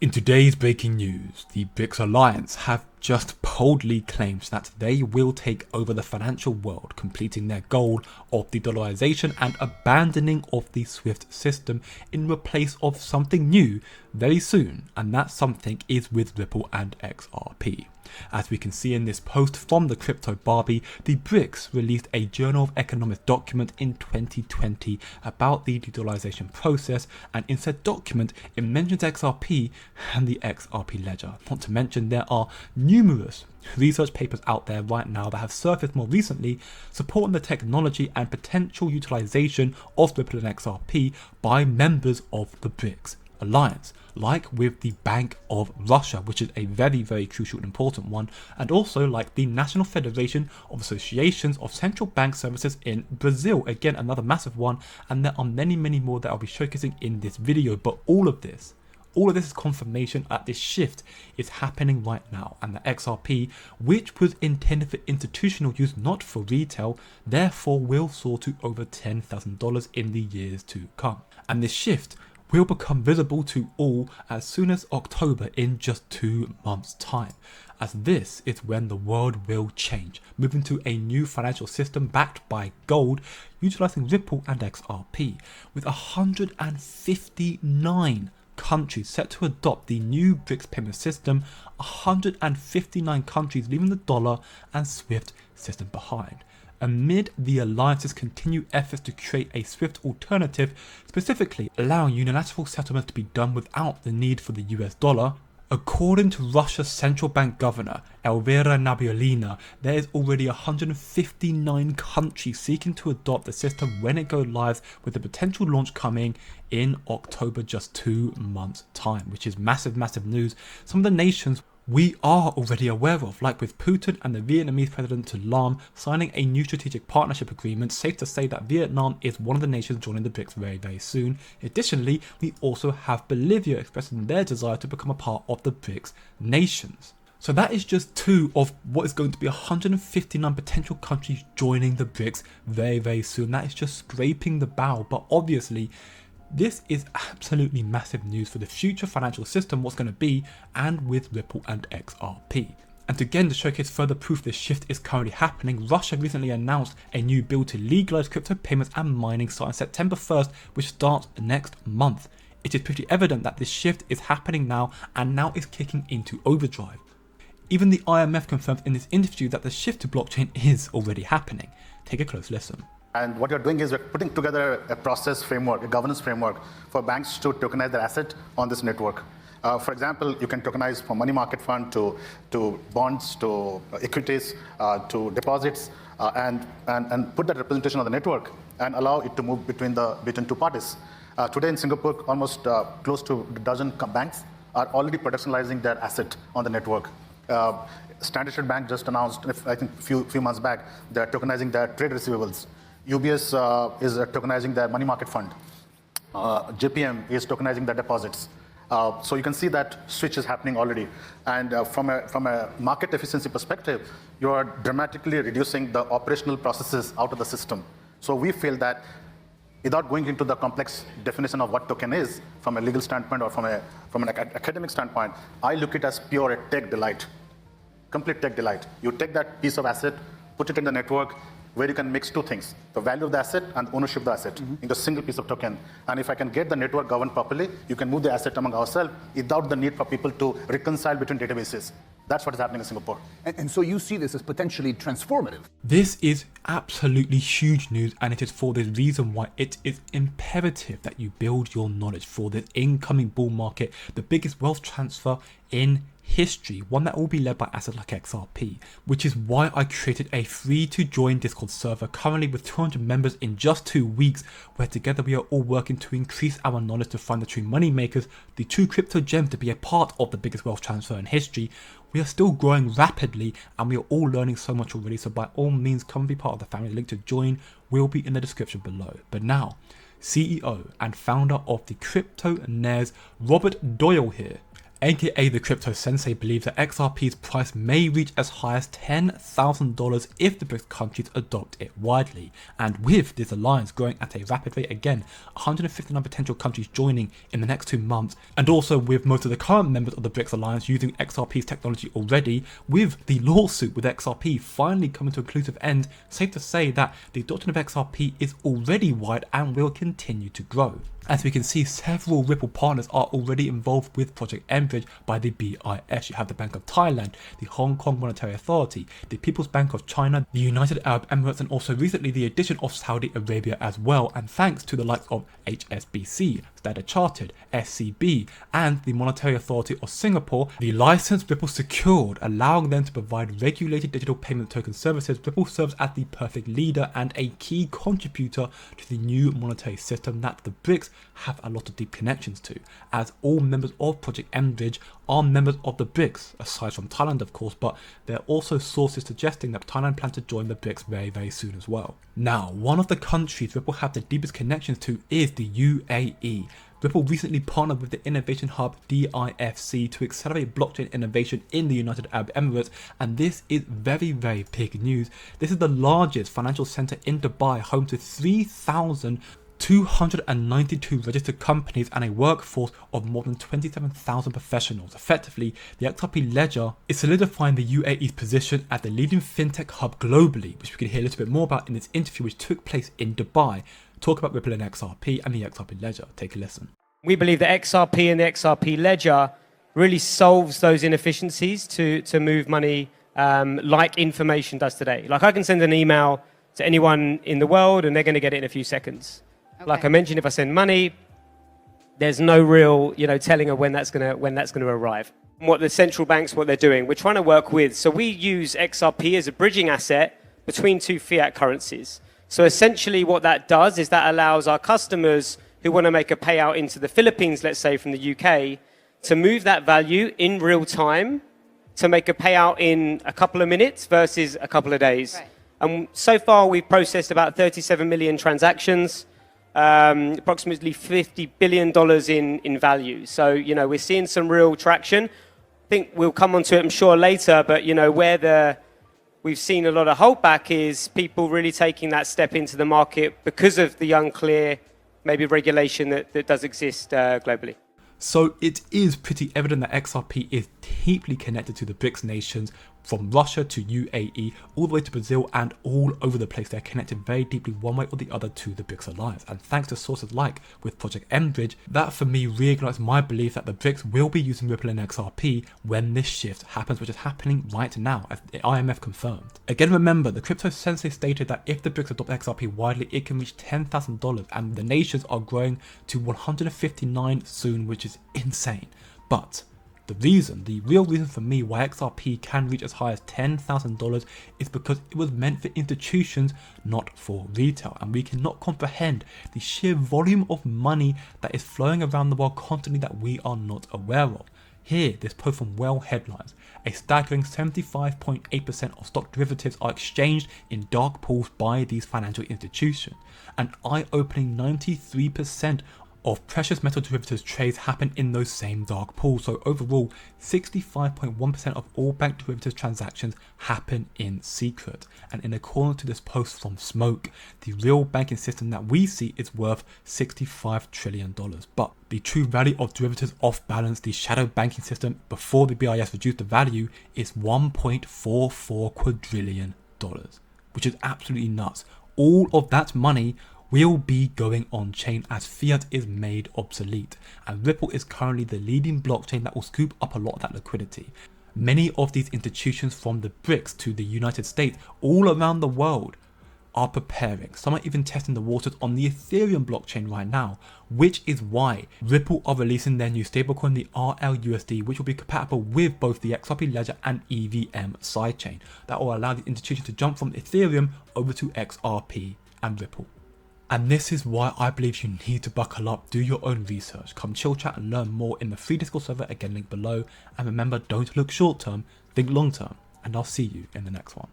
In today's breaking news, the Brics Alliance have just boldly claimed that they will take over the financial world, completing their goal of de-dollarization and abandoning of the SWIFT system in replace of something new very soon, and that something is with Ripple and XRP. As we can see in this post from the Crypto Barbie, the Brics released a Journal of Economics document in 2020 about the de-dollarization process, and in said document it mentions XRP and the XRP ledger. Not to mention there are numerous research papers out there right now that have surfaced more recently supporting the technology and potential utilization of Ripple and XRP by members of the Brics Alliance, like with the Bank of Russia, which is a very crucial and important one, and also like the National Federation of Associations of Central Bank Services in Brazil, again another massive one, and there are many more that I'll be showcasing in this video. But all of this is confirmation that this shift is happening right now, and the XRP, which was intended for institutional use, not for retail, therefore will soar to over $10,000 in the years to come. And this shift will become visible to all as soon as October, in just 2 months' time, as this is when the world will change, moving to a new financial system backed by gold, utilizing Ripple and XRP, with 159 countries set to adopt the new Brics payment system, 159 countries leaving the dollar and SWIFT system behind. Amid the alliance's continued efforts to create a SWIFT alternative, specifically allowing unilateral settlements to be done without the need for the US dollar, according to Russia's central bank governor Elvira Nabiullina, there is already 159 countries seeking to adopt the system when it goes live, with the potential launch coming in October, just 2 months' time, which is massive news. Some of the nations we are already aware of, like with Putin and the Vietnamese president To Lam signing a new strategic partnership agreement. Safe to say that Vietnam is one of the nations joining the Brics very soon. Additionally, we also have Bolivia expressing their desire to become a part of the Brics nations. So that is just 2 of what is going to be 159 potential countries joining the Brics very soon. That is just scraping the bow, but obviously this is absolutely massive news for the future financial system, what's going to be, and with Ripple and XRP. And again, to showcase further proof this shift is currently happening, Russia recently announced a new bill to legalize crypto payments and mining starting September 1st, which starts next month. It is pretty evident that this shift is happening now, and now is kicking into overdrive. Even the IMF confirmed in this interview that the shift to blockchain is already happening. Take a close listen. And what you're doing is we're putting together a process framework, a governance framework for banks to tokenize their asset on this network. For example, you can tokenize from money market fund to bonds, to equities, to deposits, and put that representation on the network and allow it to move between 2 parties. Today in Singapore, almost close to a dozen banks are already productionalizing their asset on the network. Standard Chartered Bank just announced, I think a few months back, they're tokenizing their trade receivables. UBS is tokenizing their money market fund. JPM is tokenizing their deposits. So you can see that switch is happening already. And from a market efficiency perspective, you are dramatically reducing the operational processes out of the system. So we feel that without going into the complex definition of what token is from a legal standpoint or from an academic standpoint, I look at it as pure tech delight, complete tech delight. You take that piece of asset, put it in the network, where you can mix 2 things, the value of the asset and ownership of the asset into a single piece of token. And if I can get the network governed properly, you can move the asset among ourselves without the need for people to reconcile between databases. That's what is happening in Singapore. And so you see this as potentially transformative. This is absolutely huge news, and it is for this reason why it is imperative that you build your knowledge for this incoming bull market, the biggest wealth transfer in history, one that will be led by assets like XRP, which is why I created a free to join Discord server currently with 200 members in just 2 weeks, where together we are all working to increase our knowledge to find the true money makers, the true crypto gems to be a part of the biggest wealth transfer in history. We are still growing rapidly and we are all learning so much already, so by all means come and be part of the family. The link to join will be in the description below. But now, CEO and founder of the Crypto Nerds, Robert Doyle here, aka the crypto sensei, believes that XRP's price may reach as high as $10,000 if the BRICS countries adopt it widely. And with this alliance growing at a rapid rate, again, 159 potential countries joining in the next 2 months, and also with most of the current members of the BRICS alliance using XRP's technology already, with the lawsuit with XRP finally coming to a conclusive end, safe to say that the adoption of XRP is already wide and will continue to grow. As we can see, several Ripple partners are already involved with Project Enbridge by the BIS. You have the Bank of Thailand, the Hong Kong Monetary Authority, the People's Bank of China, the United Arab Emirates, and also recently the addition of Saudi Arabia as well. And thanks to the likes of HSBC, Standard Chartered, SCB, and the Monetary Authority of Singapore, the license Ripple secured, allowing them to provide regulated digital payment token services, Ripple serves as the perfect leader and a key contributor to the new monetary system that the BRICS have a lot of deep connections to, as all members of Project Enbridge are members of the BRICS, aside from Thailand of course, but there are also sources suggesting that Thailand plans to join the BRICS very soon as well. Now, one of the countries Ripple have the deepest connections to is the UAE. Ripple recently partnered with the innovation hub DIFC to accelerate blockchain innovation in the United Arab Emirates, and this is very big news. This is the largest financial center in Dubai, home to 3,292 registered companies and a workforce of more than 27,000 professionals. Effectively, the XRP ledger is solidifying the UAE's position as the leading fintech hub globally, which we can hear a little bit more about in this interview which took place in Dubai. Talk about Ripple and XRP and the XRP ledger. Take a listen. We believe that XRP and the XRP ledger really solves those inefficiencies to move money like information does today. Like I can send an email to anyone in the world and they're going to get it in a few seconds. Okay. Like I mentioned, if I send money, there's no real, telling of when that's going to arrive. What the central banks, what they're doing, we're trying to work with. So we use XRP as a bridging asset between two fiat currencies. So essentially what that does is that allows our customers who want to make a payout into the Philippines, let's say from the UK, to move that value in real time to make a payout in a couple of minutes versus a couple of days. Right. And so far we've processed about 37 million transactions, approximately $50 billion in value. So, we're seeing some real traction. I think we'll come onto it, I'm sure, later, but, where we've seen a lot of holdback is people really taking that step into the market because of the unclear, maybe regulation that does exist globally. So it is pretty evident that XRP is deeply connected to the BRICS nations, from Russia to UAE, all the way to Brazil and all over the place. They're connected very deeply one way or the other to the BRICS alliance. And thanks to sources like with Project Enbridge, that for me reignites my belief that the BRICS will be using Ripple and XRP when this shift happens, which is happening right now, as the IMF confirmed. Again, remember, the crypto sensei stated that if the BRICS adopt XRP widely, it can reach $10,000, and the nations are growing to 159 soon, which is insane. But the real reason for me why XRP can reach as high as $10,000 is because it was meant for institutions, not for retail, and we cannot comprehend the sheer volume of money that is flowing around the world constantly that we are not aware of. Here, this post from Well headlines: a staggering 75.8% of stock derivatives are exchanged in dark pools by these financial institutions. An eye-opening 93% of precious metal derivatives trades happen in those same dark pools. So overall, 65.1% of all bank derivatives transactions happen in secret. And in accordance to this post from Smoke, the real banking system that we see is worth $65 trillion. But the true value of derivatives off balance, the shadow banking system before the BIS reduced the value, is $1.44 quadrillion, which is absolutely nuts. All of that money will be going on chain as fiat is made obsolete, and Ripple is currently the leading blockchain that will scoop up a lot of that liquidity. Many of these institutions, from the BRICS to the United States, all around the world, are preparing. Some are even testing the waters on the Ethereum blockchain right now, which is why Ripple are releasing their new stablecoin, the RLUSD, which will be compatible with both the XRP ledger and EVM sidechain. That will allow the institutions to jump from Ethereum over to XRP and Ripple. And this is why I believe you need to buckle up, do your own research, come chill chat and learn more in the free Discord server, again linked below. And remember, don't look short term, think long term, and I'll see you in the next one.